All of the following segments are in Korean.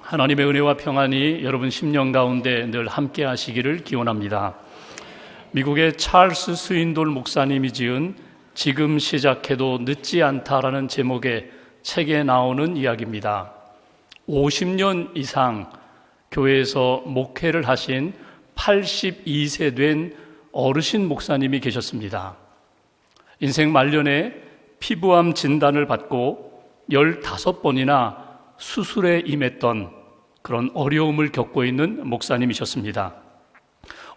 하나님의 은혜와 평안이 여러분 심령 가운데 늘 함께 하시기를 기원합니다. 미국의 찰스 스윈돌 목사님이 지은 지금 시작해도 늦지 않다라는 제목의 책에 나오는 이야기입니다. 50년 이상 교회에서 목회를 하신 82세 된 어르신 목사님이 계셨습니다. 인생 말년에 피부암 진단을 받고 15번이나 수술에 임했던 그런 어려움을 겪고 있는 목사님이셨습니다.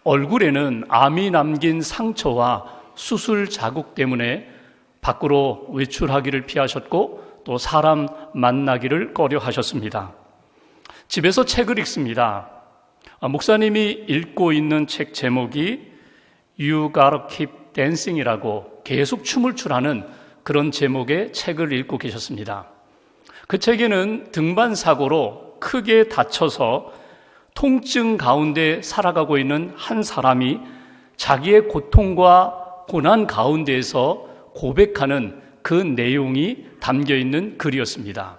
얼굴에는 암이 남긴 상처와 수술 자국 때문에 밖으로 외출하기를 피하셨고 또 사람 만나기를 꺼려 하셨습니다. 집에서 책을 읽습니다. 목사님이 읽고 있는 책 제목이 You Gotta Keep Dancing이라고 계속 춤을 추라는 그런 제목의 책을 읽고 계셨습니다. 그 책에는 등반 사고로 크게 다쳐서 통증 가운데 살아가고 있는 한 사람이 자기의 고통과 고난 가운데에서 고백하는 그 내용이 담겨 있는 글이었습니다.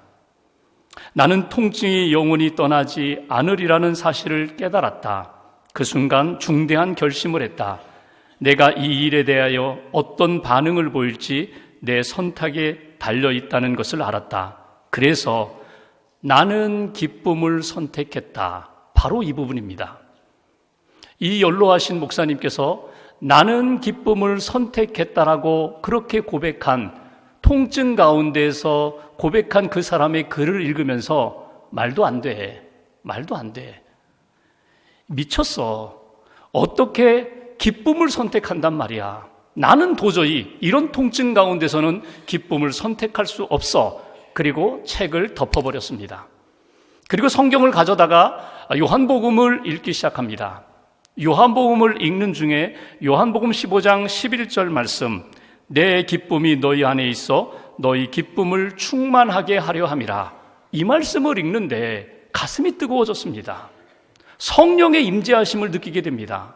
나는 통증이 영원히 떠나지 않으리라는 사실을 깨달았다. 그 순간 중대한 결심을 했다. 내가 이 일에 대하여 어떤 반응을 보일지 내 선택에 달려 있다는 것을 알았다. 그래서 나는 기쁨을 선택했다. 바로 이 부분입니다. 이 연로하신 목사님께서 나는 기쁨을 선택했다라고 그렇게 고백한 통증 가운데서 고백한 그 사람의 글을 읽으면서 말도 안 돼. 미쳤어. 어떻게 기쁨을 선택한단 말이야. 나는 도저히 이런 통증 가운데서는 기쁨을 선택할 수 없어. 그리고 책을 덮어버렸습니다. 그리고 성경을 가져다가 요한복음을 읽기 시작합니다. 요한복음을 읽는 중에 요한복음 15장 11절 말씀, 내 기쁨이 너희 안에 있어 너희 기쁨을 충만하게 하려 함이라. 이 말씀을 읽는데 가슴이 뜨거워졌습니다. 성령의 임재하심을 느끼게 됩니다.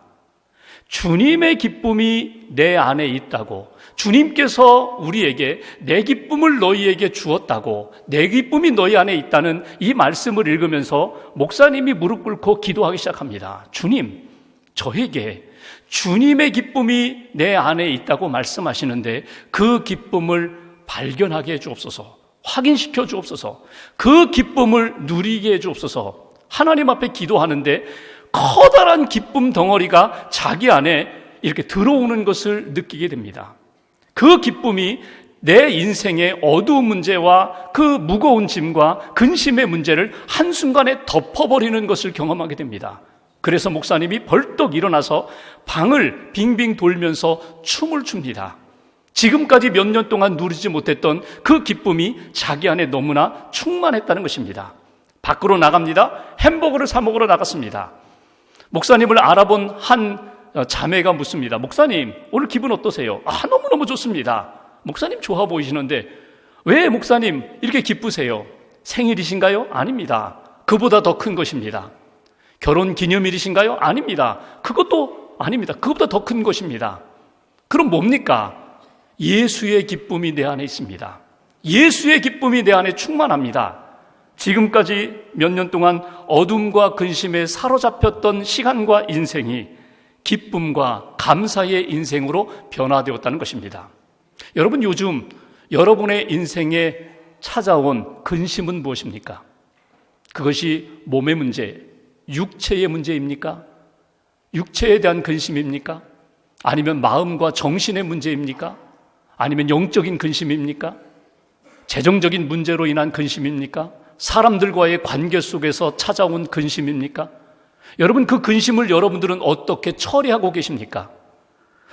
주님의 기쁨이 내 안에 있다고, 주님께서 우리에게 내 기쁨을 너희에게 주었다고, 내 기쁨이 너희 안에 있다는 이 말씀을 읽으면서 목사님이 무릎 꿇고 기도하기 시작합니다. 주님, 저에게 주님의 기쁨이 내 안에 있다고 말씀하시는데 그 기쁨을 발견하게 해 주옵소서, 확인시켜 주옵소서, 그 기쁨을 누리게 해 주옵소서. 하나님 앞에 기도하는데 커다란 기쁨 덩어리가 자기 안에 이렇게 들어오는 것을 느끼게 됩니다. 그 기쁨이 내 인생의 어두운 문제와 그 무거운 짐과 근심의 문제를 한순간에 덮어버리는 것을 경험하게 됩니다. 그래서 목사님이 벌떡 일어나서 방을 빙빙 돌면서 춤을 춥니다. 지금까지 몇 년 동안 누리지 못했던 그 기쁨이 자기 안에 너무나 충만했다는 것입니다. 밖으로 나갑니다. 햄버거를 사 먹으러 나갔습니다. 목사님을 알아본 한 자매가 묻습니다. 목사님, 오늘 기분 어떠세요? 너무너무 좋습니다. 목사님 좋아 보이시는데 왜 목사님 이렇게 기쁘세요? 생일이신가요? 아닙니다. 그보다 더 큰 것입니다. 결혼 기념일이신가요? 아닙니다. 그것도 아닙니다. 그것보다 더 큰 것입니다. 그럼 뭡니까? 예수의 기쁨이 내 안에 있습니다. 예수의 기쁨이 내 안에 충만합니다. 지금까지 몇 년 동안 어둠과 근심에 사로잡혔던 시간과 인생이 기쁨과 감사의 인생으로 변화되었다는 것입니다. 여러분, 요즘 여러분의 인생에 찾아온 근심은 무엇입니까? 그것이 몸의 문제, 육체의 문제입니까? 육체에 대한 근심입니까? 아니면 마음과 정신의 문제입니까? 아니면 영적인 근심입니까? 재정적인 문제로 인한 근심입니까? 사람들과의 관계 속에서 찾아온 근심입니까? 여러분, 그 근심을 여러분들은 어떻게 처리하고 계십니까?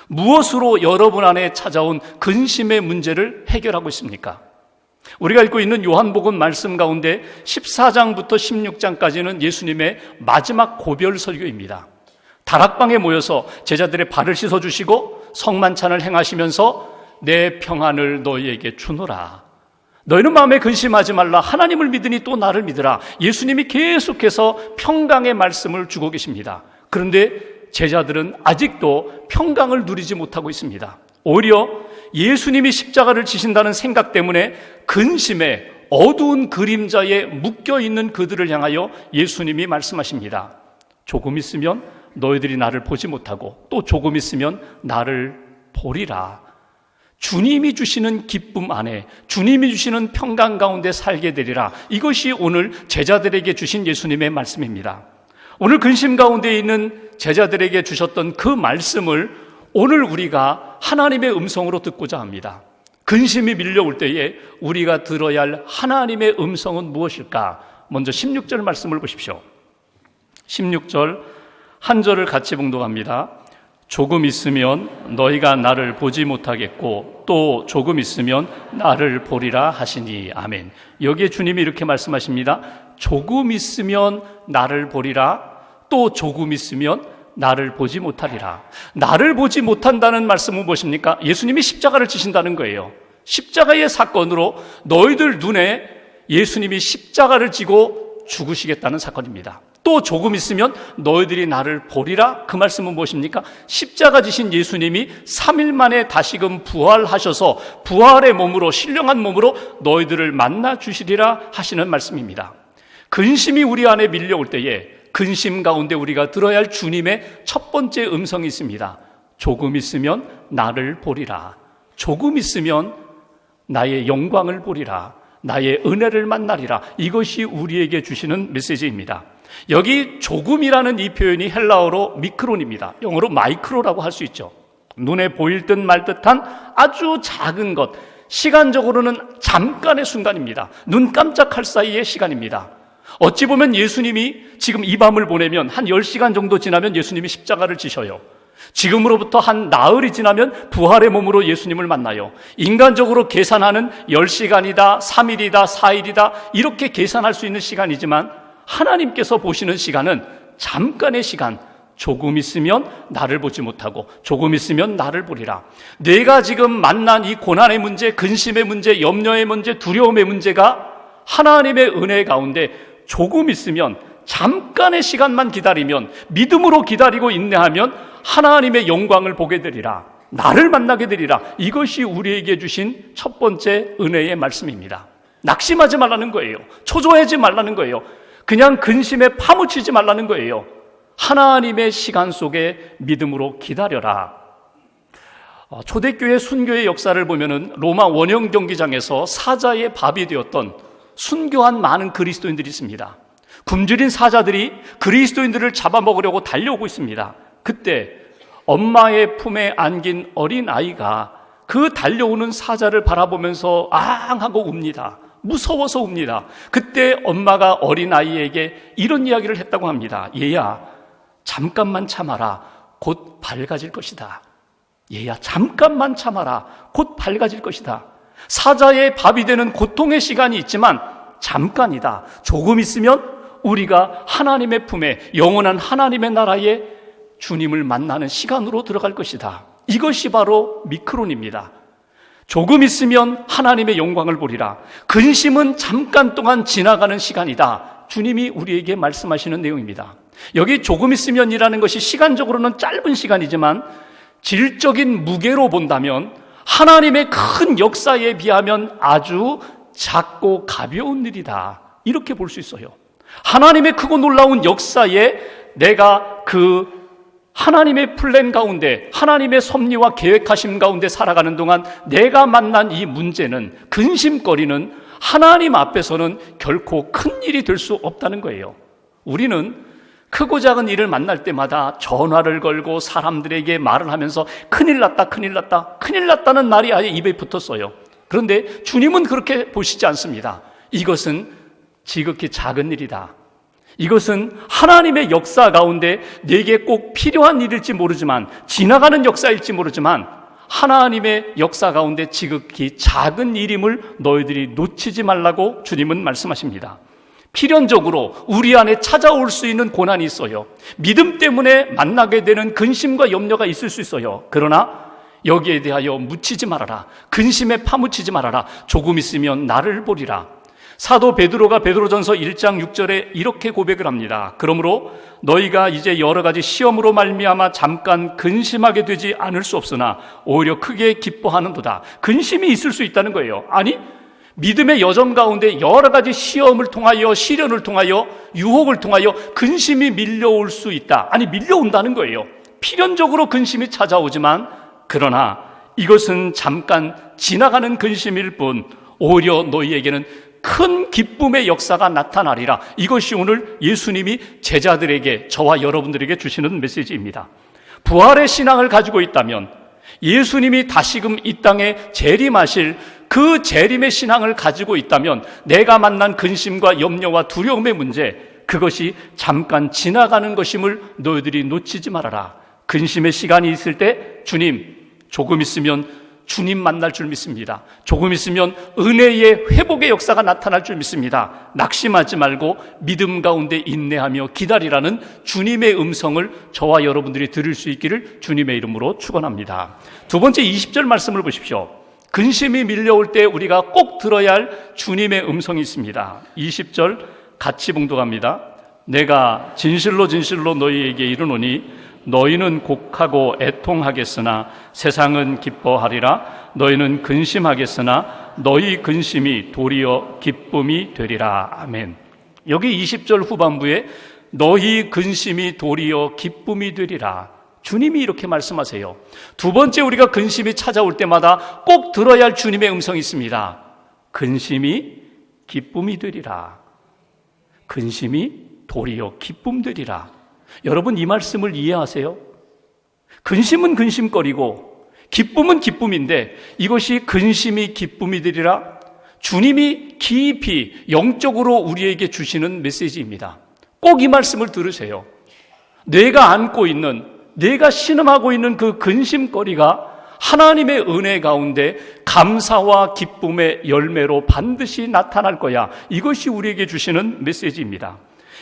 무엇으로 여러분 안에 찾아온 근심의 문제를 해결하고 있습니까? 우리가 읽고 있는 요한복음 말씀 가운데 14장부터 16장까지는 예수님의 마지막 고별 설교입니다. 다락방에 모여서 제자들의 발을 씻어주시고 성만찬을 행하시면서 내 평안을 너희에게 주노라. 너희는 마음에 근심하지 말라. 하나님을 믿으니 또 나를 믿으라. 예수님이 계속해서 평강의 말씀을 주고 계십니다. 그런데 제자들은 아직도 평강을 누리지 못하고 있습니다. 오히려 예수님이 십자가를 지신다는 생각 때문에 근심에 어두운 그림자에 묶여있는 그들을 향하여 예수님이 말씀하십니다. 조금 있으면 너희들이 나를 보지 못하고 또 조금 있으면 나를 보리라. 주님이 주시는 기쁨 안에, 주님이 주시는 평강 가운데 살게 되리라. 이것이 오늘 제자들에게 주신 예수님의 말씀입니다. 오늘 근심 가운데 있는 제자들에게 주셨던 그 말씀을 오늘 우리가 하나님의 음성으로 듣고자 합니다. 근심이 밀려올 때에 우리가 들어야 할 하나님의 음성은 무엇일까? 먼저 16절 말씀을 보십시오. 16절 한 절을 같이 봉독합니다. 조금 있으면 너희가 나를 보지 못하겠고 또 조금 있으면 나를 보리라 하시니. 아멘. 여기에 주님이 이렇게 말씀하십니다. 조금 있으면 나를 보리라, 또 조금 있으면 나를 보지 못하리라. 나를 보지 못한다는 말씀은 무엇입니까? 예수님이 십자가를 지신다는 거예요. 십자가의 사건으로 너희들 눈에 예수님이 십자가를 지고 죽으시겠다는 사건입니다. 또 조금 있으면 너희들이 나를 보리라. 그 말씀은 무엇입니까? 십자가 지신 예수님이 3일 만에 다시금 부활하셔서 부활의 몸으로, 신령한 몸으로 너희들을 만나 주시리라 하시는 말씀입니다. 근심이 우리 안에 밀려올 때에 근심 가운데 우리가 들어야 할 주님의 첫 번째 음성이 있습니다. 조금 있으면 나를 보리라. 조금 있으면 나의 영광을 보리라. 나의 은혜를 만나리라. 이것이 우리에게 주시는 메시지입니다. 여기 조금이라는 이 표현이 헬라어로 미크론입니다. 영어로 마이크로라고 할 수 있죠. 눈에 보일 듯 말 듯한 아주 작은 것, 시간적으로는 잠깐의 순간입니다. 눈 깜짝할 사이의 시간입니다. 어찌 보면 예수님이 지금 이 밤을 보내면 한 10시간 정도 지나면 예수님이 십자가를 지셔요. 지금으로부터 한 나흘이 지나면 부활의 몸으로 예수님을 만나요. 인간적으로 계산하는 10시간이다, 3일이다, 4일이다 이렇게 계산할 수 있는 시간이지만 하나님께서 보시는 시간은 잠깐의 시간, 조금 있으면 나를 보지 못하고 조금 있으면 나를 보리라. 내가 지금 만난 이 고난의 문제, 근심의 문제, 염려의 문제, 두려움의 문제가 하나님의 은혜 가운데 조금 있으면, 잠깐의 시간만 기다리면, 믿음으로 기다리고 인내하면 하나님의 영광을 보게 되리라. 나를 만나게 되리라. 이것이 우리에게 주신 첫 번째 은혜의 말씀입니다. 낙심하지 말라는 거예요. 초조하지 말라는 거예요. 그냥 근심에 파묻히지 말라는 거예요. 하나님의 시간 속에 믿음으로 기다려라. 초대교회 순교의 역사를 보면은 로마 원형 경기장에서 사자의 밥이 되었던 순교한 많은 그리스도인들이 있습니다. 굶주린 사자들이 그리스도인들을 잡아먹으려고 달려오고 있습니다. 그때 엄마의 품에 안긴 어린 아이가 그 달려오는 사자를 바라보면서 앙하고 웁니다. 무서워서 웁니다. 그때 엄마가 어린아이에게 이런 이야기를 했다고 합니다. 얘야, 잠깐만 참아라. 곧 밝아질 것이다. 얘야, 잠깐만 참아라. 곧 밝아질 것이다. 사자의 밥이 되는 고통의 시간이 있지만 잠깐이다. 조금 있으면 우리가 하나님의 품에, 영원한 하나님의 나라에 주님을 만나는 시간으로 들어갈 것이다. 이것이 바로 미크론입니다. 조금 있으면 하나님의 영광을 보리라. 근심은 잠깐 동안 지나가는 시간이다. 주님이 우리에게 말씀하시는 내용입니다. 여기 조금 있으면이라는 것이 시간적으로는 짧은 시간이지만 질적인 무게로 본다면 하나님의 큰 역사에 비하면 아주 작고 가벼운 일이다. 이렇게 볼 수 있어요. 하나님의 크고 놀라운 역사에 내가 그 하나님의 플랜 가운데, 하나님의 섭리와 계획하심 가운데 살아가는 동안 내가 만난 이 문제는, 근심거리는 하나님 앞에서는 결코 큰 일이 될 수 없다는 거예요. 우리는 크고 작은 일을 만날 때마다 전화를 걸고 사람들에게 말을 하면서 큰일 났다, 큰일 났다, 큰일 났다는 말이 아예 입에 붙었어요. 그런데 주님은 그렇게 보시지 않습니다. 이것은 지극히 작은 일이다. 이것은 하나님의 역사 가운데 내게 꼭 필요한 일일지 모르지만, 지나가는 역사일지 모르지만 하나님의 역사 가운데 지극히 작은 일임을 너희들이 놓치지 말라고 주님은 말씀하십니다. 필연적으로 우리 안에 찾아올 수 있는 고난이 있어요. 믿음 때문에 만나게 되는 근심과 염려가 있을 수 있어요. 그러나 여기에 대하여 묻히지 말아라. 근심에 파묻히지 말아라. 조금 있으면 나를 보리라. 사도 베드로가 베드로전서 1장 6절에 이렇게 고백을 합니다. 그러므로 너희가 이제 여러 가지 시험으로 말미암아 잠깐 근심하게 되지 않을 수 없으나 오히려 크게 기뻐하는도다. 근심이 있을 수 있다는 거예요. 아니, 믿음의 여정 가운데 여러 가지 시험을 통하여, 시련을 통하여, 유혹을 통하여 근심이 밀려올 수 있다. 아니, 밀려온다는 거예요. 필연적으로 근심이 찾아오지만, 그러나 이것은 잠깐 지나가는 근심일 뿐, 오히려 너희에게는 큰 기쁨의 역사가 나타나리라. 이것이 오늘 예수님이 제자들에게, 저와 여러분들에게 주시는 메시지입니다. 부활의 신앙을 가지고 있다면, 예수님이 다시금 이 땅에 재림하실 그 재림의 신앙을 가지고 있다면, 내가 만난 근심과 염려와 두려움의 문제, 그것이 잠깐 지나가는 것임을 너희들이 놓치지 말아라. 근심의 시간이 있을 때 주님, 조금 있으면 주님 만날 줄 믿습니다. 조금 있으면 은혜의 회복의 역사가 나타날 줄 믿습니다. 낙심하지 말고 믿음 가운데 인내하며 기다리라는 주님의 음성을 저와 여러분들이 들을 수 있기를 주님의 이름으로 축원합니다. 두 번째 20절 말씀을 보십시오. 근심이 밀려올 때 우리가 꼭 들어야 할 주님의 음성이 있습니다. 20절 같이 봉독합니다. 내가 진실로 진실로 너희에게 이르노니 너희는 곡하고 애통하겠으나 세상은 기뻐하리라. 너희는 근심하겠으나 너희 근심이 도리어 기쁨이 되리라. 아멘. 여기 20절 후반부에 너희 근심이 도리어 기쁨이 되리라. 주님이 이렇게 말씀하세요. 두 번째, 우리가 근심이 찾아올 때마다 꼭 들어야 할 주님의 음성이 있습니다. 근심이 기쁨이 되리라. 근심이 도리어 기쁨 되리라. 여러분, 이 말씀을 이해하세요? 근심은 근심거리고 기쁨은 기쁨인데, 이것이 근심이 기쁨이 되리라, 주님이 깊이 영적으로 우리에게 주시는 메시지입니다. 꼭 이 말씀을 들으세요. 내가 안고 있는, 내가 신음하고 있는 그 근심거리가 하나님의 은혜 가운데 감사와 기쁨의 열매로 반드시 나타날 거야. 이것이 우리에게 주시는 메시지입니다.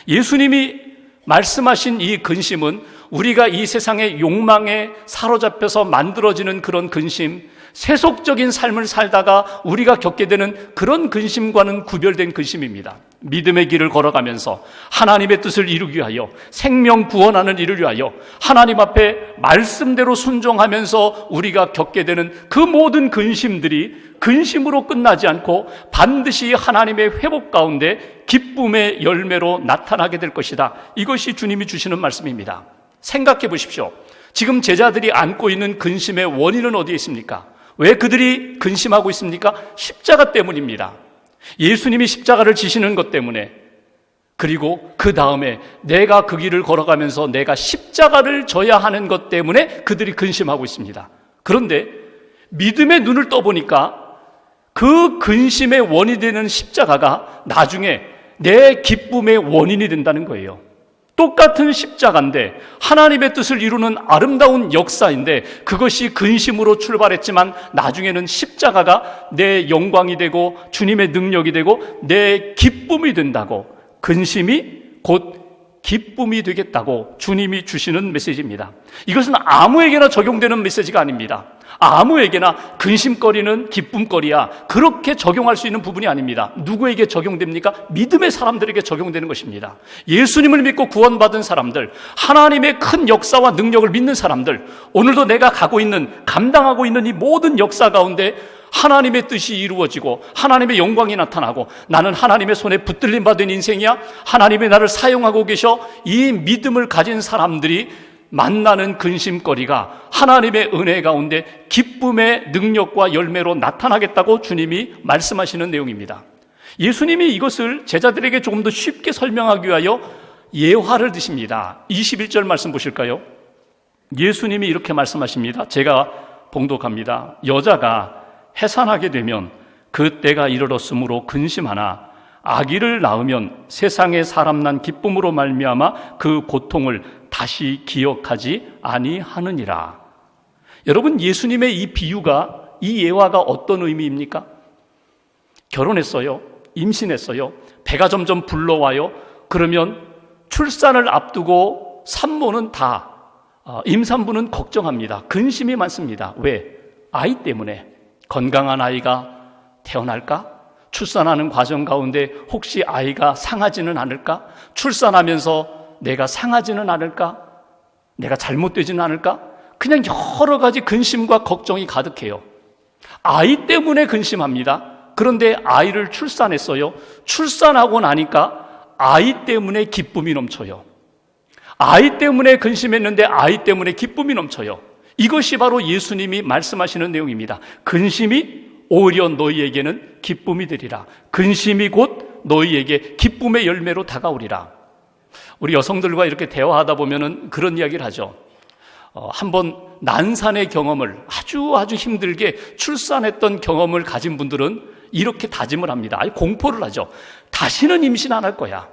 예수님이 말씀하신 이 근심은 우리가 이 세상의 욕망에 사로잡혀서 만들어지는 그런 근심, 세속적인 삶을 살다가 우리가 겪게 되는 그런 근심과는 구별된 근심입니다. 믿음의 길을 걸어가면서 하나님의 뜻을 이루기 위하여, 생명 구원하는 일을 위하여 하나님 앞에 말씀대로 순종하면서 우리가 겪게 되는 그 모든 근심들이 근심으로 끝나지 않고 반드시 하나님의 회복 가운데 기쁨의 열매로 나타나게 될 것이다. 이것이 주님이 주시는 말씀입니다. 생각해 보십시오. 지금 제자들이 안고 있는 근심의 원인은 어디에 있습니까? 왜 그들이 근심하고 있습니까? 십자가 때문입니다. 예수님이 십자가를 지시는 것 때문에, 그리고 그 다음에 내가 그 길을 걸어가면서 내가 십자가를 져야 하는 것 때문에 그들이 근심하고 있습니다. 그런데 믿음의 눈을 떠보니까 그 근심의 원인이 되는 십자가가 나중에 내 기쁨의 원인이 된다는 거예요. 똑같은 십자가인데, 하나님의 뜻을 이루는 아름다운 역사인데, 그것이 근심으로 출발했지만 나중에는 십자가가 내 영광이 되고 주님의 능력이 되고 내 기쁨이 된다고, 근심이 곧 기쁨이 되겠다고 주님이 주시는 메시지입니다. 이것은 아무에게나 적용되는 메시지가 아닙니다. 아무에게나 근심거리는 기쁨거리야, 그렇게 적용할 수 있는 부분이 아닙니다. 누구에게 적용됩니까? 믿음의 사람들에게 적용되는 것입니다. 예수님을 믿고 구원받은 사람들, 하나님의 큰 역사와 능력을 믿는 사람들, 오늘도 내가 감당하고 있는 이 모든 역사 가운데 하나님의 뜻이 이루어지고 하나님의 영광이 나타나고 나는 하나님의 손에 붙들림 받은 인생이야, 하나님이 나를 사용하고 계셔, 이 믿음을 가진 사람들이 만나는 근심거리가 하나님의 은혜 가운데 기쁨의 능력과 열매로 나타나겠다고 주님이 말씀하시는 내용입니다. 예수님이 이것을 제자들에게 조금 더 쉽게 설명하기 위하여 예화를 드십니다. 21절 말씀 보실까요? 예수님이 이렇게 말씀하십니다. 제가 봉독합니다. 여자가 해산하게 되면 그 때가 이르렀으므로 근심하나 아기를 낳으면 세상에 사람 난 기쁨으로 말미암아 그 고통을 다시 기억하지 아니하느니라. 여러분, 예수님의 이 비유가, 이 예화가 어떤 의미입니까? 결혼했어요. 임신했어요. 배가 점점 불러와요. 그러면 출산을 앞두고 산모는 다, 임산부는 걱정합니다. 근심이 많습니다. 왜? 아이 때문에. 건강한 아이가 태어날까? 출산하는 과정 가운데 혹시 아이가 상하지는 않을까? 출산하면서 내가 상하지는 않을까? 내가 잘못되지는 않을까? 그냥 여러 가지 근심과 걱정이 가득해요. 아이 때문에 근심합니다. 그런데 아이를 출산했어요. 출산하고 나니까 아이 때문에 기쁨이 넘쳐요. 아이 때문에 근심했는데 아이 때문에 기쁨이 넘쳐요. 이것이 바로 예수님이 말씀하시는 내용입니다. 근심이 오히려 너희에게는 기쁨이 되리라. 근심이 곧 너희에게 기쁨의 열매로 다가오리라. 우리 여성들과 이렇게 대화하다 보면은 그런 이야기를 하죠. 한번 난산의 경험을 아주 힘들게 출산했던 경험을 가진 분들은 이렇게 다짐을 합니다. 아니, 공포를 하죠. 다시는 임신 안 할 거야.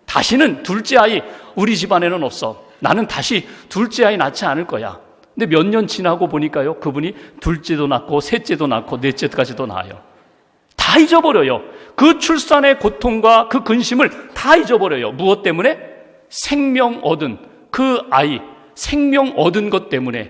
다시는 둘째 아이 우리 집안에는 없어. 나는 다시 둘째 아이 낳지 않을 거야. 근데 몇 년 지나고 보니까요, 그분이 둘째도 낳고 셋째도 낳고 넷째까지도 낳아요. 다 잊어버려요. 그 출산의 고통과 그 근심을 다 잊어버려요. 무엇 때문에? 생명 얻은 그 아이, 생명 얻은 것 때문에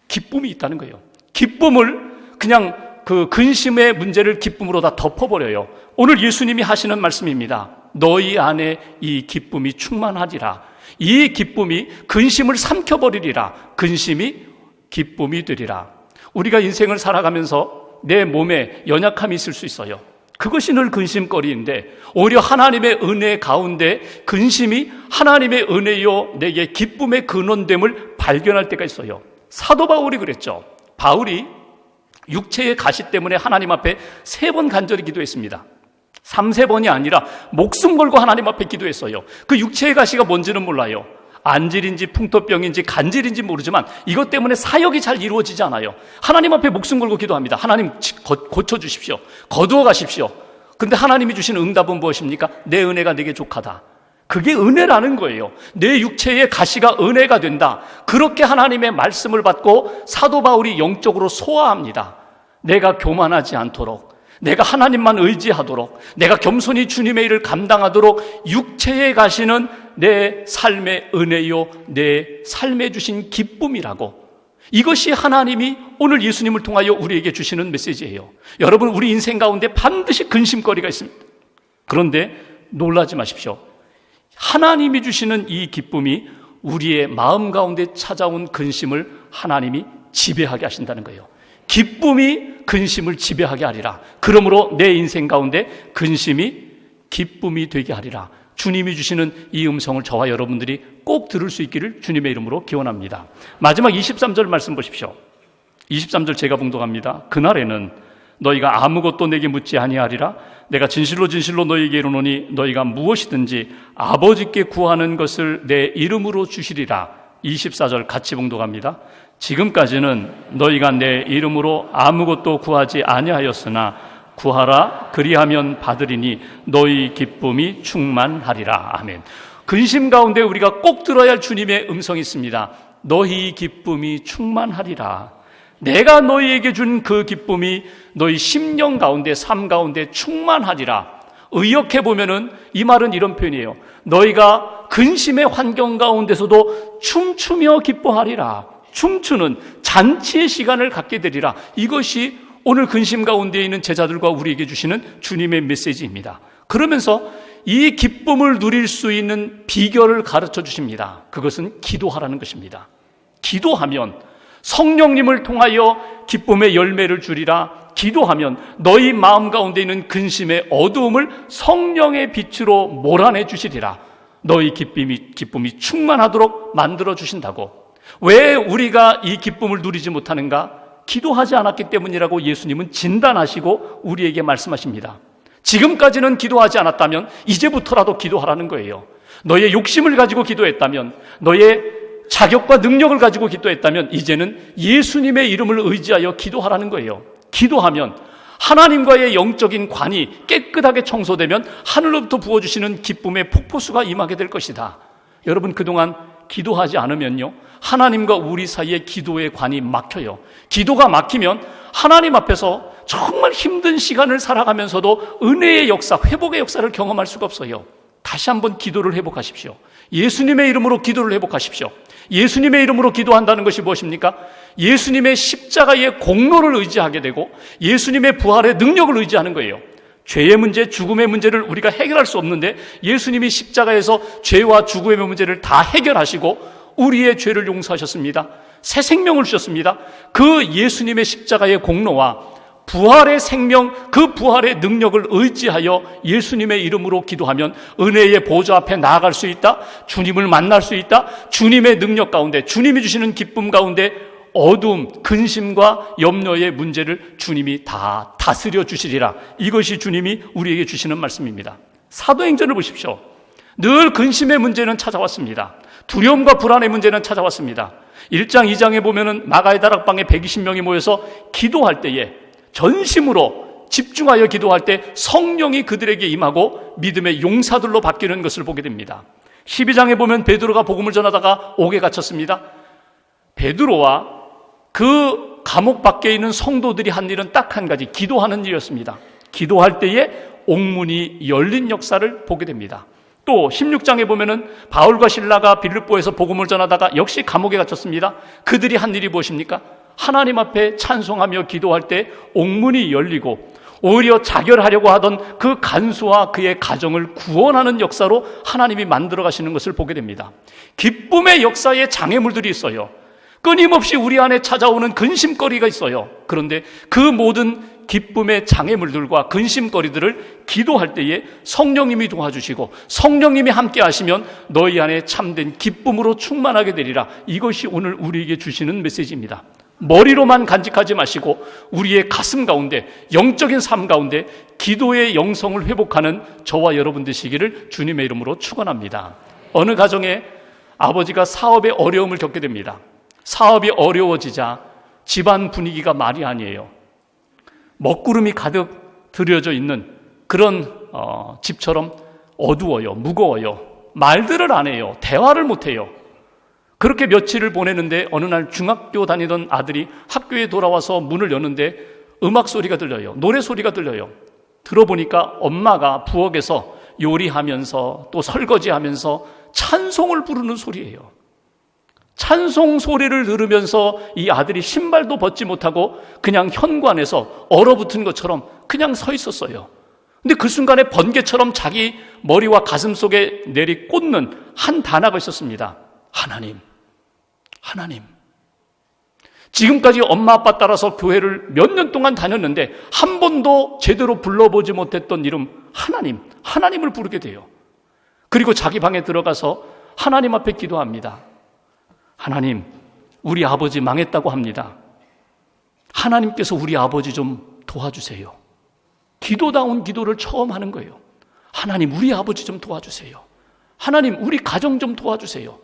기쁨이 있다는 거예요. 기쁨을 그냥 그 근심의 문제를 기쁨으로 다 덮어버려요. 오늘 예수님이 하시는 말씀입니다. 너희 안에 이 기쁨이 충만하리라. 이 기쁨이 근심을 삼켜버리리라. 근심이 기쁨이 되리라. 우리가 인생을 살아가면서 내 몸에 연약함이 있을 수 있어요. 그것이 늘 근심거리인데 오히려 하나님의 은혜 가운데 근심이 하나님의 은혜요 내게 기쁨의 근원됨을 발견할 때가 있어요. 사도 바울이 그랬죠. 바울이 육체의 가시 때문에 하나님 앞에 3번 간절히 기도했습니다. 3-4번이 아니라 목숨 걸고 하나님 앞에 기도했어요. 그 육체의 가시가 뭔지는 몰라요. 안질인지 풍토병인지 간질인지 모르지만 이것 때문에 사역이 잘 이루어지지 않아요. 하나님 앞에 목숨 걸고 기도합니다. 하나님 고쳐주십시오. 거두어 가십시오. 근데 하나님이 주신 응답은 무엇입니까? 내 은혜가 내게 족하다. 그게 은혜라는 거예요. 내 육체의 가시가 은혜가 된다. 그렇게 하나님의 말씀을 받고 사도 바울이 영적으로 소화합니다. 내가 교만하지 않도록, 내가 하나님만 의지하도록, 내가 겸손히 주님의 일을 감당하도록 육체의 가시는 내 삶의 은혜요, 내 삶에 주신 기쁨이라고. 이것이 하나님이 오늘 예수님을 통하여 우리에게 주시는 메시지예요. 여러분, 우리 인생 가운데 반드시 근심거리가 있습니다. 그런데 놀라지 마십시오. 하나님이 주시는 이 기쁨이 우리의 마음 가운데 찾아온 근심을 하나님이 지배하게 하신다는 거예요. 기쁨이 근심을 지배하게 하리라. 그러므로 내 인생 가운데 근심이 기쁨이 되게 하리라. 주님이 주시는 이 음성을 저와 여러분들이 꼭 들을 수 있기를 주님의 이름으로 기원합니다. 마지막 23절 말씀 보십시오. 23절 제가 봉독합니다. 그날에는 너희가 아무것도 내게 묻지 아니하리라. 내가 진실로 너희에게 이르노니 너희가 무엇이든지 아버지께 구하는 것을 내 이름으로 주시리라. 24절 같이 봉독합니다. 지금까지는 너희가 내 이름으로 아무것도 구하지 아니하였으나 구하라 그리하면 받으리니 너희 기쁨이 충만하리라. 아멘. 근심 가운데 우리가 꼭 들어야 할 주님의 음성이 있습니다. 너희 기쁨이 충만하리라. 내가 너희에게 준 그 기쁨이 너희 심령 가운데, 삶 가운데 충만하리라. 의역해보면은 이 말은 이런 표현이에요. 너희가 근심의 환경 가운데서도 춤추며 기뻐하리라. 춤추는 잔치의 시간을 갖게 되리라. 이것이 오늘 근심 가운데 있는 제자들과 우리에게 주시는 주님의 메시지입니다. 그러면서 이 기쁨을 누릴 수 있는 비결을 가르쳐 주십니다. 그것은 기도하라는 것입니다. 기도하면 성령님을 통하여 기쁨의 열매를 주리라. 기도하면 너희 마음 가운데 있는 근심의 어두움을 성령의 빛으로 몰아내 주시리라. 너희 기쁨이 충만하도록 만들어 주신다고. 왜 우리가 이 기쁨을 누리지 못하는가? 기도하지 않았기 때문이라고 예수님은 진단하시고 우리에게 말씀하십니다. 지금까지는 기도하지 않았다면 이제부터라도 기도하라는 거예요. 너의 욕심을 가지고 기도했다면, 너의 자격과 능력을 가지고 기도했다면 이제는 예수님의 이름을 의지하여 기도하라는 거예요. 기도하면 하나님과의 영적인 관이 깨끗하게 청소되면 하늘로부터 부어주시는 기쁨의 폭포수가 임하게 될 것이다. 여러분, 그동안 기도하지 않으면요, 하나님과 우리 사이에 기도의 관이 막혀요. 기도가 막히면 하나님 앞에서 정말 힘든 시간을 살아가면서도 은혜의 역사, 회복의 역사를 경험할 수가 없어요. 다시 한번 기도를 회복하십시오. 예수님의 이름으로 기도를 회복하십시오. 예수님의 이름으로 기도한다는 것이 무엇입니까? 예수님의 십자가의 공로를 의지하게 되고 예수님의 부활의 능력을 의지하는 거예요. 죄의 문제, 죽음의 문제를 우리가 해결할 수 없는데 예수님이 십자가에서 죄와 죽음의 문제를 다 해결하시고 우리의 죄를 용서하셨습니다. 새 생명을 주셨습니다. 그 예수님의 십자가의 공로와 부활의 생명, 그 부활의 능력을 의지하여 예수님의 이름으로 기도하면 은혜의 보좌 앞에 나아갈 수 있다. 주님을 만날 수 있다. 주님의 능력 가운데, 주님이 주시는 기쁨 가운데 어두움, 근심과 염려의 문제를 주님이 다 다스려 주시리라. 이것이 주님이 우리에게 주시는 말씀입니다. 사도행전을 보십시오. 늘 근심의 문제는 찾아왔습니다. 두려움과 불안의 문제는 찾아왔습니다. 1장, 2장에 보면은 마가의 다락방에 120명이 모여서 기도할 때에 전심으로 집중하여 기도할 때 성령이 그들에게 임하고 믿음의 용사들로 바뀌는 것을 보게 됩니다. 12장에 보면 베드로가 복음을 전하다가 옥에 갇혔습니다. 베드로와 그 감옥 밖에 있는 성도들이 한 일은 딱 한 가지, 기도하는 일이었습니다. 기도할 때에 옥문이 열린 역사를 보게 됩니다. 또 16장에 보면은 바울과 실라가 빌립보에서 복음을 전하다가 역시 감옥에 갇혔습니다. 그들이 한 일이 무엇입니까? 하나님 앞에 찬송하며 기도할 때 옥문이 열리고 오히려 자결하려고 하던 그 간수와 그의 가정을 구원하는 역사로 하나님이 만들어 가시는 것을 보게 됩니다. 기쁨의 역사에 장애물들이 있어요. 끊임없이 우리 안에 찾아오는 근심거리가 있어요. 그런데 그 모든 기쁨의 장애물들과 근심거리들을 기도할 때에 성령님이 도와주시고 성령님이 함께 하시면 너희 안에 참된 기쁨으로 충만하게 되리라. 이것이 오늘 우리에게 주시는 메시지입니다. 머리로만 간직하지 마시고 우리의 가슴 가운데, 영적인 삶 가운데 기도의 영성을 회복하는 저와 여러분 되시기를 주님의 이름으로 축원합니다. 어느 가정에 아버지가 사업에 어려움을 겪게 됩니다. 사업이 어려워지자 집안 분위기가 말이 아니에요. 먹구름이 가득 들여져 있는 그런 집처럼 어두워요. 무거워요. 말들을 안 해요. 대화를 못 해요. 그렇게 며칠을 보내는데 어느 날 중학교 다니던 아들이 학교에 돌아와서 문을 여는데 음악 소리가 들려요. 노래 소리가 들려요. 들어보니까 엄마가 부엌에서 요리하면서 또 설거지하면서 찬송을 부르는 소리예요. 찬송 소리를 들으면서 이 아들이 신발도 벗지 못하고 그냥 현관에서 얼어붙은 것처럼 그냥 서 있었어요. 근데 그 순간에 번개처럼 자기 머리와 가슴 속에 내리 꽂는 한 단어가 있었습니다. 하나님. 하나님. 지금까지 엄마 아빠 따라서 교회를 몇 년 동안 다녔는데 한 번도 제대로 불러보지 못했던 이름 하나님. 하나님을 부르게 돼요. 그리고 자기 방에 들어가서 하나님 앞에 기도합니다. 하나님, 우리 아버지 망했다고 합니다. 하나님께서 우리 아버지 좀 도와주세요. 기도다운 기도를 처음 하는 거예요. 하나님, 우리 아버지 좀 도와주세요. 하나님, 우리 가정 좀 도와주세요.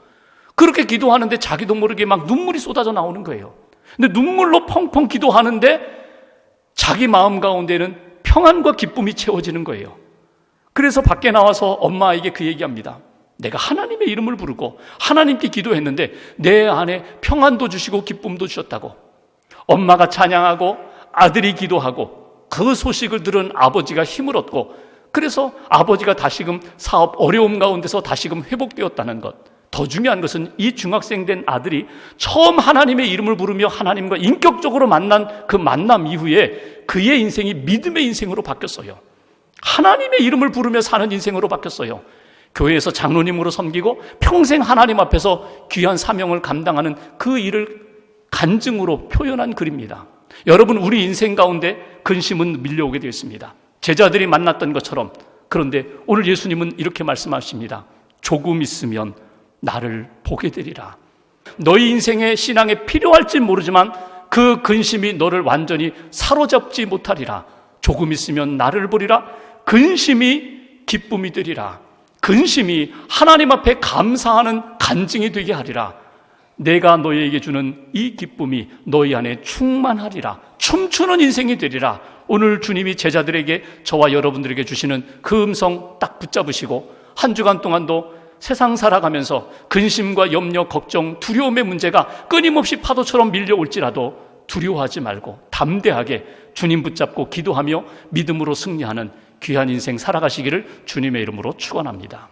그렇게 기도하는데 자기도 모르게 막 눈물이 쏟아져 나오는 거예요. 근데 눈물로 펑펑 기도하는데 자기 마음 가운데는 평안과 기쁨이 채워지는 거예요. 그래서 밖에 나와서 엄마에게 그 얘기합니다. 내가 하나님의 이름을 부르고 하나님께 기도했는데 내 안에 평안도 주시고 기쁨도 주셨다고. 엄마가 찬양하고 아들이 기도하고 그 소식을 들은 아버지가 힘을 얻고 그래서 아버지가 다시금 사업 어려움 가운데서 다시금 회복되었다는 것. 더 중요한 것은 이 중학생 된 아들이 처음 하나님의 이름을 부르며 하나님과 인격적으로 만난 그 만남 이후에 그의 인생이 믿음의 인생으로 바뀌었어요. 하나님의 이름을 부르며 사는 인생으로 바뀌었어요. 교회에서 장로님으로 섬기고 평생 하나님 앞에서 귀한 사명을 감당하는 그 일을 간증으로 표현한 글입니다. 여러분, 우리 인생 가운데 근심은 밀려오게 되어 있습니다. 제자들이 만났던 것처럼. 그런데 오늘 예수님은 이렇게 말씀하십니다. 조금 있으면 나를 보게 되리라. 너희 인생의 신앙에 필요할지 모르지만 그 근심이 너를 완전히 사로잡지 못하리라. 조금 있으면 나를 보리라. 근심이 기쁨이 되리라. 근심이 하나님 앞에 감사하는 간증이 되게 하리라. 내가 너희에게 주는 이 기쁨이 너희 안에 충만하리라. 춤추는 인생이 되리라. 오늘 주님이 제자들에게, 저와 여러분들에게 주시는 그 음성 딱 붙잡으시고 한 주간 동안도 세상 살아가면서 근심과 염려, 걱정, 두려움의 문제가 끊임없이 파도처럼 밀려올지라도 두려워하지 말고 담대하게 주님 붙잡고 기도하며 믿음으로 승리하는 귀한 인생 살아가시기를 주님의 이름으로 축원합니다.